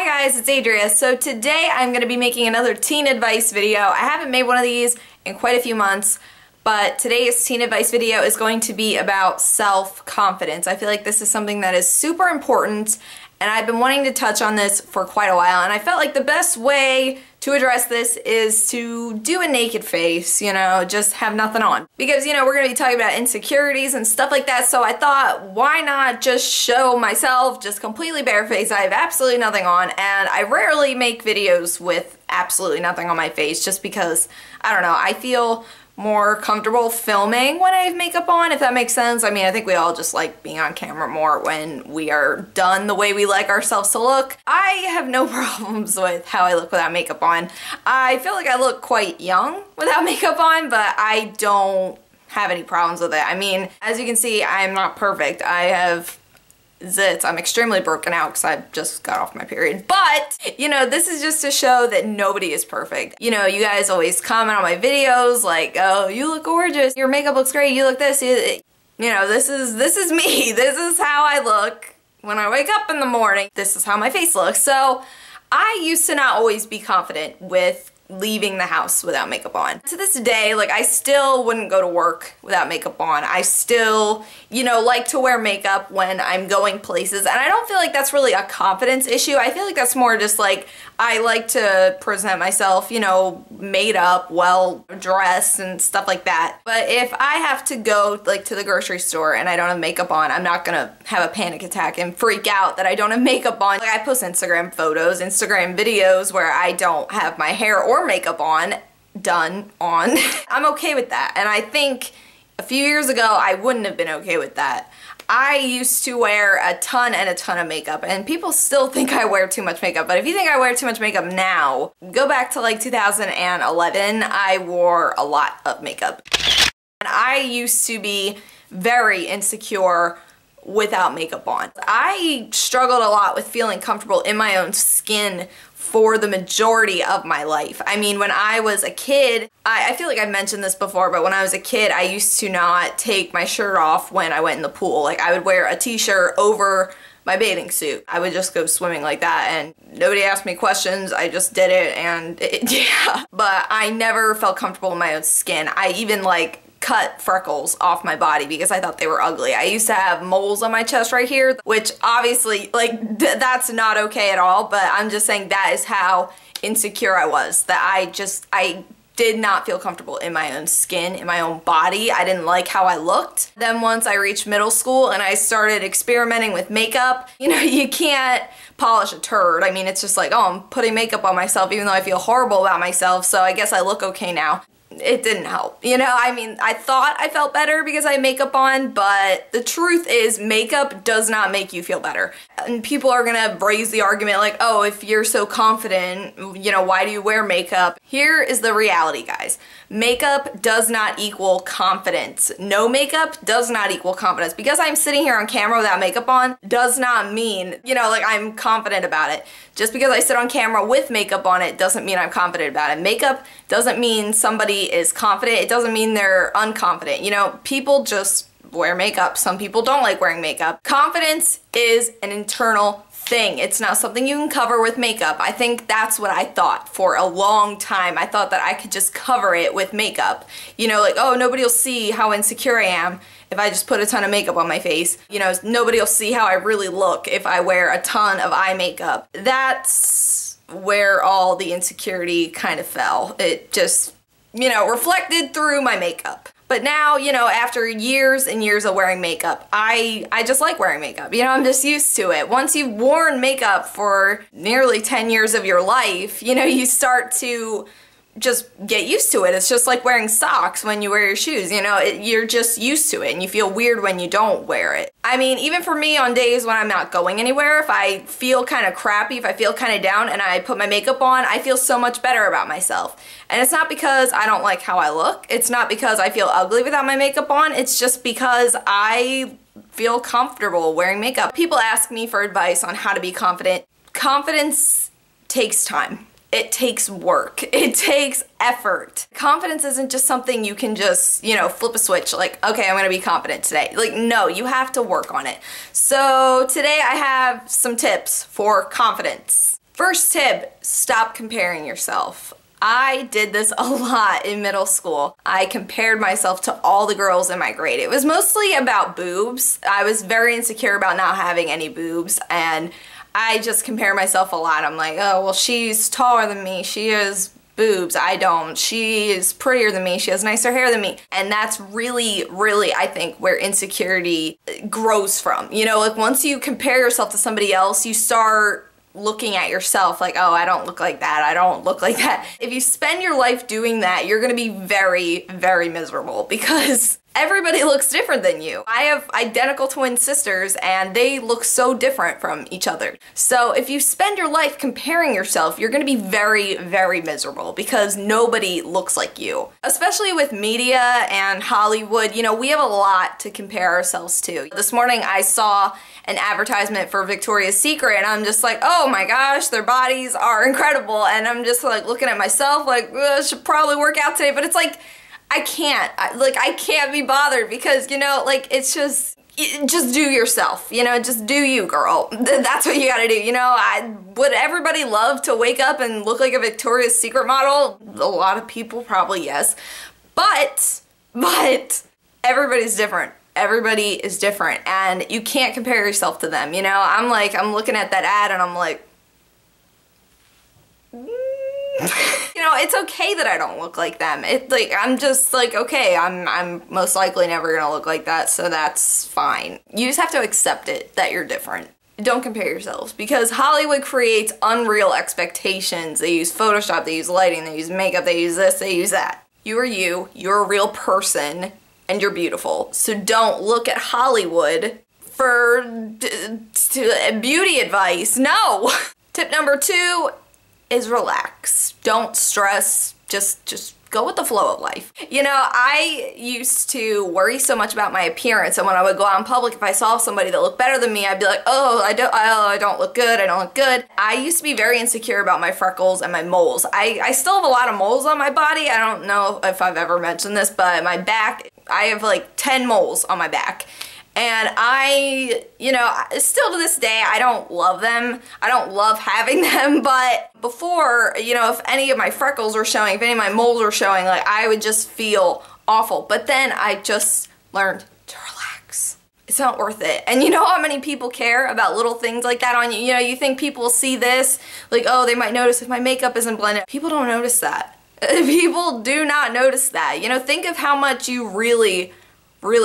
Hi guys, it's Adria. So today I'm going to be making another teen advice video. I haven't made one of these in quite a few months, but today's teen advice video is going to be about self-confidence. I feel like this is something that is super important, and I've been wanting to touch on this for quite a while, and I felt like the best way to address this is to do a naked face, you know, just have nothing on. Because, you know, we're going to be talking about insecurities and stuff like that, so I thought, why not just show myself just completely barefaced? I have absolutely nothing on, and I rarely make videos with absolutely nothing on my face just because, I don't know, I feel more comfortable filming when I have makeup on, if that makes sense. I mean, I think we all just like being on camera more when we are done the way we like ourselves to look. I have no problems with how I look without makeup on. I feel like I look quite young without makeup on, but I don't have any problems with it. I mean, as you can see, I'm not perfect. I have zits. I'm extremely broken out because I just got off my period. But, you know, this is just to show that nobody is perfect. You know, you guys always comment on my videos like, oh, you look gorgeous, your makeup looks great, you look this. You know, this is me. This is how I look when I wake up in the morning. This is how my face looks. So I used to not always be confident with leaving the house without makeup on. To this day, like, I still wouldn't go to work without makeup on. I still, you know, like to wear makeup when I'm going places, and I don't feel like that's really a confidence issue. I feel like that's more just like, I like to present myself, you know, made up, well dressed and stuff like that. But if I have to go like to the grocery store and I don't have makeup on, I'm not gonna have a panic attack and freak out that I don't have makeup on. Like, I post Instagram photos, Instagram videos where I don't have my hair or makeup on, I'm okay with that. And I think a few years ago I wouldn't have been okay with that. I used to wear a ton of makeup, and people still think I wear too much makeup, but if you think I wear too much makeup now, go back to like 2011, I wore a lot of makeup. And I used to be very insecure without makeup on. I struggled a lot with feeling comfortable in my own skin for the majority of my life. I mean, when I was a kid, I feel like I've mentioned this before, but when I was a kid, I used to not take my shirt off when I went in the pool. Like, I would wear a t-shirt over my bathing suit. I would just go swimming like that, and nobody asked me questions. I just did it, and yeah. But I never felt comfortable in my own skin. I even like cut freckles off my body because I thought they were ugly. I used to have moles on my chest right here, which obviously, like, that's not okay at all, but I'm just saying that is how insecure I was. That I did not feel comfortable in my own skin, in my own body. I didn't like how I looked. Then once I reached middle school and I started experimenting with makeup, you know, you can't polish a turd. I mean, it's just like, oh, I'm putting makeup on myself even though I feel horrible about myself, so I guess I look okay now. It didn't help. You know, I mean, I thought I felt better because I had makeup on, but the truth is makeup does not make you feel better. And people are gonna raise the argument like, oh, if you're so confident, you know, why do you wear makeup? Here is the reality, guys. Makeup does not equal confidence. No makeup does not equal confidence. Because I'm sitting here on camera without makeup on does not mean, you know, like, I'm confident about it. Just because I sit on camera with makeup on it doesn't mean I'm confident about it. Makeup doesn't mean somebody is confident. It doesn't mean they're unconfident. You know, people just wear makeup. Some people don't like wearing makeup. Confidence is an internal thing. It's not something you can cover with makeup. I think that's what I thought for a long time. I thought that I could just cover it with makeup. You know, like, oh, nobody will see how insecure I am if I just put a ton of makeup on my face. You know, nobody will see how I really look if I wear a ton of eye makeup. That's where all the insecurity kind of fell. It just, you know, reflected through my makeup. But now, you know, after years and years of wearing makeup, I just like wearing makeup. You know, I'm just used to it. Once you've worn makeup for nearly 10 years of your life, you know, you start to just get used to it. It's just like wearing socks when you wear your shoes, you know, you're just used to it, and you feel weird when you don't wear it. I mean, even for me on days when I'm not going anywhere, if I feel kind of crappy, if I feel kind of down and I put my makeup on, I feel so much better about myself. And it's not because I don't like how I look. It's not because I feel ugly without my makeup on. It's just because I feel comfortable wearing makeup. People ask me for advice on how to be confident. Confidence takes time. It takes work. It takes effort. Confidence isn't just something you can just, you know, flip a switch like, okay, I'm gonna be confident today. Like, no, you have to work on it. So today I have some tips for confidence. First tip, stop comparing yourself. I did this a lot in middle school. I compared myself to all the girls in my grade. It was mostly about boobs. I was very insecure about not having any boobs, and I just compare myself a lot. I'm like, oh, well, she's taller than me. She has boobs. I don't. She is prettier than me. She has nicer hair than me. And that's really, really, I think, where insecurity grows from. You know, like once you compare yourself to somebody else, you start looking at yourself like, oh, I don't look like that. I don't look like that. If you spend your life doing that, you're gonna be very, very miserable because everybody looks different than you. I have identical twin sisters and they look so different from each other. So if you spend your life comparing yourself, you're gonna be very, very miserable because nobody looks like you. Especially with media and Hollywood, you know, we have a lot to compare ourselves to. This morning I saw an advertisement for Victoria's Secret and I'm just like, oh my gosh, their bodies are incredible. And I'm just like looking at myself like, I should probably work out today, but it's like, I can't be bothered because, you know, like, it's just do yourself, you know, just do you, girl. That's what you gotta do, you know. Would everybody love to wake up and look like a Victoria's Secret model? A lot of people probably, yes. But everybody's different. Everybody is different and you can't compare yourself to them, you know. I'm looking at that ad and I'm like, you know, it's okay that I don't look like them. I'm just like, okay, I'm most likely never gonna look like that, so that's fine. You just have to accept it, that you're different. Don't compare yourselves, because Hollywood creates unreal expectations. They use Photoshop, they use lighting, they use makeup, they use this, they use that. You are you, you're a real person, and you're beautiful. So don't look at Hollywood for beauty advice, no! Tip number 2 is relax. Don't stress, just go with the flow of life. You know, I used to worry so much about my appearance, and when I would go out in public, if I saw somebody that looked better than me, I'd be like, oh, I don't look good, I don't look good. I used to be very insecure about my freckles and my moles. I still have a lot of moles on my body. I don't know if I've ever mentioned this, but my back, I have like 10 moles on my back. And you know, still to this day, I don't love them. I don't love having them, but before, you know, if any of my freckles were showing, if any of my moles were showing, like, I would just feel awful. But then I just learned to relax. It's not worth it. And you know how many people care about little things like that on you? You know, you think people see this, like, oh, they might notice if my makeup isn't blended. People don't notice that. People do not notice that. You know, think of how much you really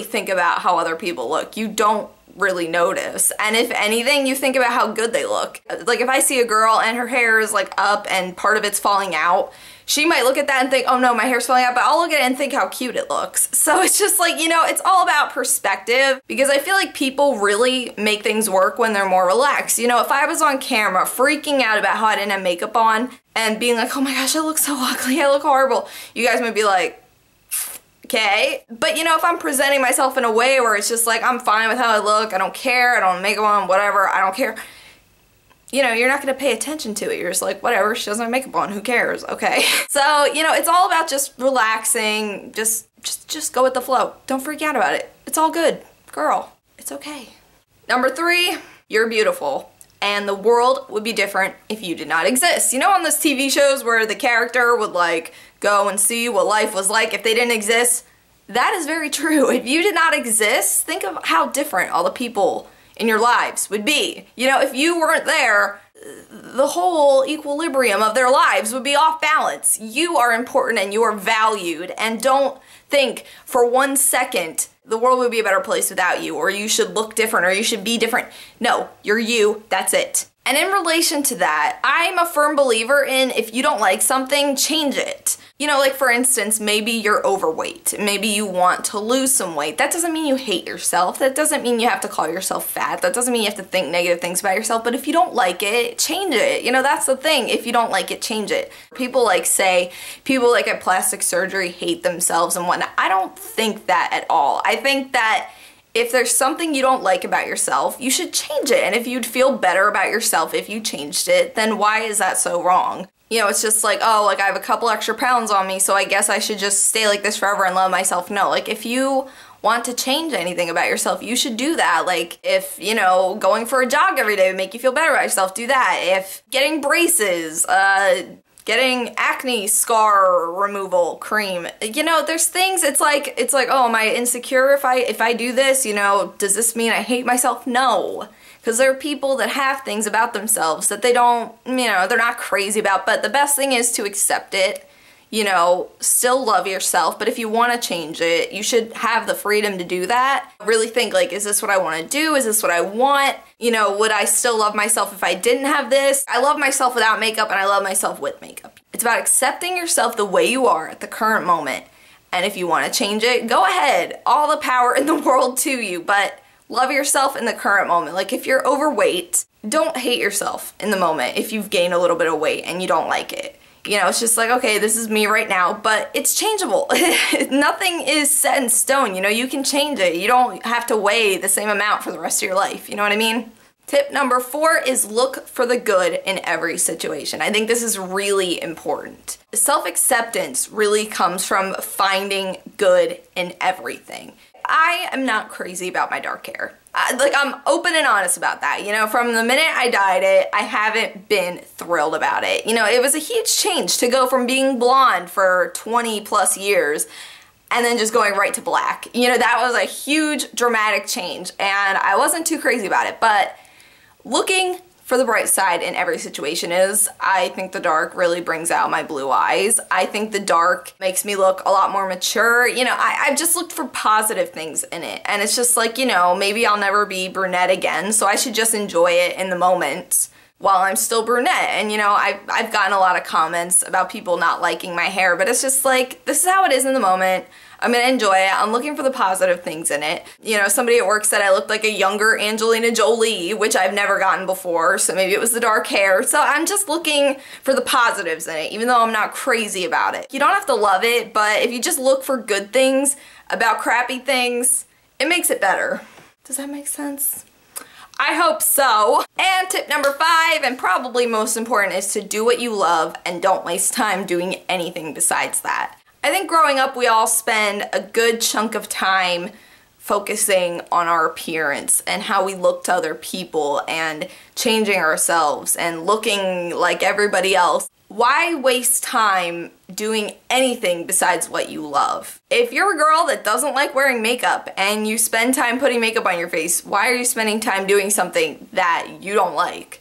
think about how other people look. You don't really notice. And if anything, you think about how good they look. Like if I see a girl and her hair is like up and part of it's falling out, she might look at that and think, oh no, my hair's falling out, but I'll look at it and think how cute it looks. So it's just like, you know, it's all about perspective, because I feel like people really make things work when they're more relaxed. You know, if I was on camera freaking out about how I didn't have makeup on and being like, oh my gosh, I look so ugly, I look horrible, you guys might be like, okay. But you know, if I'm presenting myself in a way where it's just like, I'm fine with how I look, I don't care, I don't have makeup on, whatever, I don't care, you know, you're not gonna pay attention to it. You're just like, whatever, she doesn't have makeup on, who cares, okay? So, you know, it's all about just relaxing, just go with the flow. Don't freak out about it. It's all good, girl, it's okay. Number 3, you're beautiful. And the world would be different if you did not exist. You know, on those TV shows where the character would like go and see what life was like if they didn't exist? That is very true. If you did not exist, think of how different all the people in your lives would be. You know, if you weren't there, the whole equilibrium of their lives would be off balance. You are important and you are valued, and don't think for 1 second the world would be a better place without you, or you should look different, or you should be different. No, you're you, that's it. And in relation to that, I'm a firm believer in if you don't like something, change it. You know, like for instance, maybe you're overweight. Maybe you want to lose some weight. That doesn't mean you hate yourself. That doesn't mean you have to call yourself fat. That doesn't mean you have to think negative things about yourself. But if you don't like it, change it. You know, that's the thing. If you don't like it, change it. People like say, people like at plastic surgery hate themselves and whatnot. I don't think that at all. I think that if there's something you don't like about yourself, you should change it. And if you'd feel better about yourself if you changed it, then why is that so wrong? You know, it's just like, oh, like I have a couple extra pounds on me, so I guess I should just stay like this forever and love myself. No, like if you want to change anything about yourself, you should do that. Like if, you know, going for a jog every day would make you feel better about yourself, do that. If getting braces, getting acne scar removal cream, you know, there's things, it's like, oh, am I insecure if I do this? You know, does this mean I hate myself? No. Because there are people that have things about themselves that they don't, you know, they're not crazy about, but the best thing is to accept it, you know, still love yourself, but if you want to change it, you should have the freedom to do that. Really think like, is this what I want to do? Is this what I want? You know, would I still love myself if I didn't have this? I love myself without makeup and I love myself with makeup. It's about accepting yourself the way you are at the current moment. And if you want to change it, go ahead. All the power in the world to you, but love yourself in the current moment. Like if you're overweight, don't hate yourself in the moment if you've gained a little bit of weight and you don't like it. You know, it's just like, okay, this is me right now, but it's changeable. Nothing is set in stone, you know, you can change it. You don't have to weigh the same amount for the rest of your life, you know what I mean? Tip number 4 is look for the good in every situation. I think this is really important. Self-acceptance really comes from finding good in everything. I am not crazy about my dark hair. Like, I'm open and honest about that. You know, from the minute I dyed it, I haven't been thrilled about it. You know, it was a huge change to go from being blonde for 20 plus years and then just going right to black. You know, that was a huge dramatic change and I wasn't too crazy about it, but looking for the bright side in every situation is, I think the dark really brings out my blue eyes. I think the dark makes me look a lot more mature. You know, I've just looked for positive things in it. And it's just like, you know, maybe I'll never be brunette again, so I should just enjoy it in the moment while I'm still brunette. And you know, I've gotten a lot of comments about people not liking my hair, but it's just like, this is how it is in the moment. I'm gonna enjoy it. I'm looking for the positive things in it. You know, somebody at work said I looked like a younger Angelina Jolie, which I've never gotten before, so maybe it was the dark hair. So I'm just looking for the positives in it, even though I'm not crazy about it. You don't have to love it, but if you just look for good things about crappy things, it makes it better. Does that make sense? I hope so. And tip number 5, and probably most important, is to do what you love and don't waste time doing anything besides that. I think growing up we all spend a good chunk of time focusing on our appearance and how we look to other people and changing ourselves and looking like everybody else. Why waste time doing anything besides what you love? If you're a girl that doesn't like wearing makeup and you spend time putting makeup on your face, why are you spending time doing something that you don't like?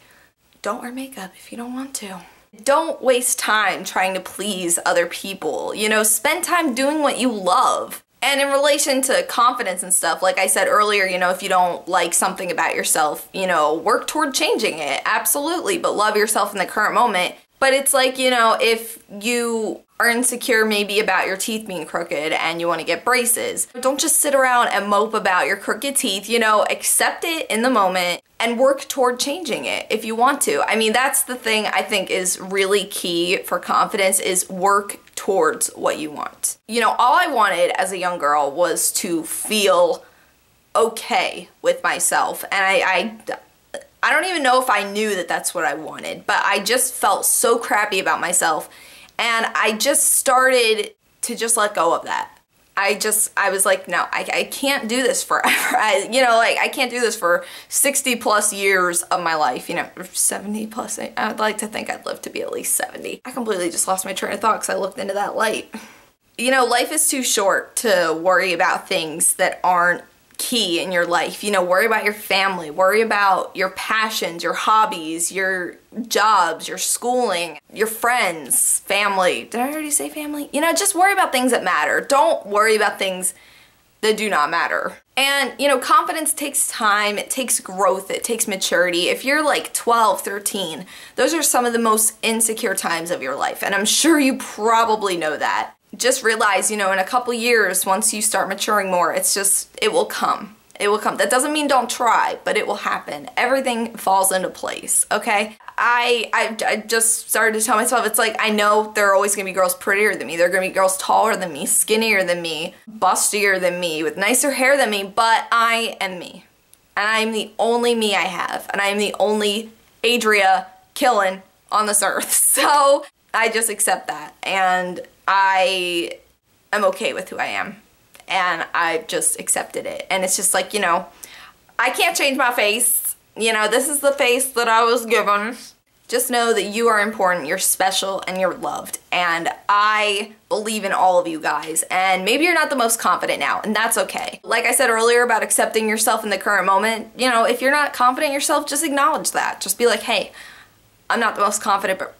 Don't wear makeup if you don't want to. Don't waste time trying to please other people. You know, spend time doing what you love. And in relation to confidence and stuff, like I said earlier, you know, if you don't like something about yourself, you know, work toward changing it. Absolutely, but love yourself in the current moment. But it's like, you know, if you are insecure maybe about your teeth being crooked and you want to get braces, don't just sit around and mope about your crooked teeth. You know, accept it in the moment and work toward changing it if you want to. I mean, that's the thing I think is really key for confidence, is work towards what you want. You know, all I wanted as a young girl was to feel okay with myself, and I don't even know if I knew that that's what I wanted, but I just felt so crappy about myself, and I just started to just let go of that. I was like, no, I can't do this forever. I can't do this for 60 plus years of my life, you know, 70 plus. I'd like to think I'd live to be at least 70. I completely just lost my train of thought because I looked into that light. You know, life is too short to worry about things that aren't key in your life. You know, worry about your family, worry about your passions, your hobbies, your jobs, your schooling, your friends, family. Did I already say family? You know, just worry about things that matter. Don't worry about things that do not matter. And, you know, confidence takes time, it takes growth, it takes maturity. If you're like 12, 13, those are some of the most insecure times of your life, and I'm sure you probably know that. Just realize, you know, in a couple years, once you start maturing more, it's just, it will come. It will come. That doesn't mean don't try, but it will happen. Everything falls into place, okay? I just started to tell myself, it's like, I know there are always gonna be girls prettier than me. There are gonna be girls taller than me, skinnier than me, bustier than me, with nicer hair than me, but I am me. And I'm the only me I have. And I'm the only Adria Killen on this earth. So I just accept that. And I am okay with who I am. and I've just accepted it. And it's just like, you know, I can't change my face. You know, this is the face that I was given. Just know that you are important, you're special, and you're loved. And I believe in all of you guys. And maybe you're not the most confident now, and that's okay. Like I said earlier about accepting yourself in the current moment, you know, if you're not confident in yourself, just acknowledge that. Just be like, hey, I'm not the most confident, but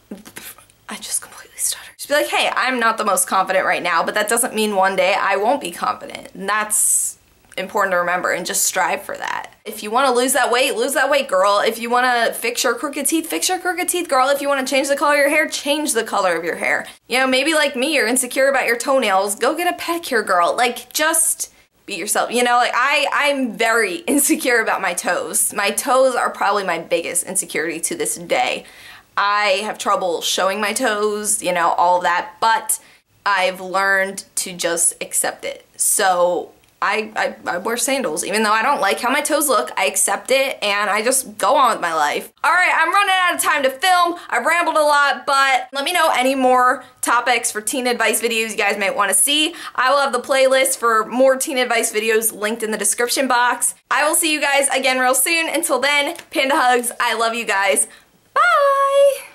I just completely stuttered. Just be like, hey, I'm not the most confident right now, but that doesn't mean one day I won't be confident. And that's important to remember, and just strive for that. If you want to lose that weight, girl. If you want to fix your crooked teeth, girl. If you want to change the color of your hair, change the color of your hair. You know, maybe like me, you're insecure about your toenails, go get a pedicure, girl. Like, just be yourself. You know, like I'm very insecure about my toes. My toes are probably my biggest insecurity to this day. I have trouble showing my toes, you know, all of that, but I've learned to just accept it. So I wear sandals. Even though I don't like how my toes look, I accept it and I just go on with my life. Alright, I'm running out of time to film. I've rambled a lot, but let me know any more topics for teen advice videos you guys might want to see. I will have the playlist for more teen advice videos linked in the description box. I will see you guys again real soon. Until then, panda hugs. I love you guys. Bye!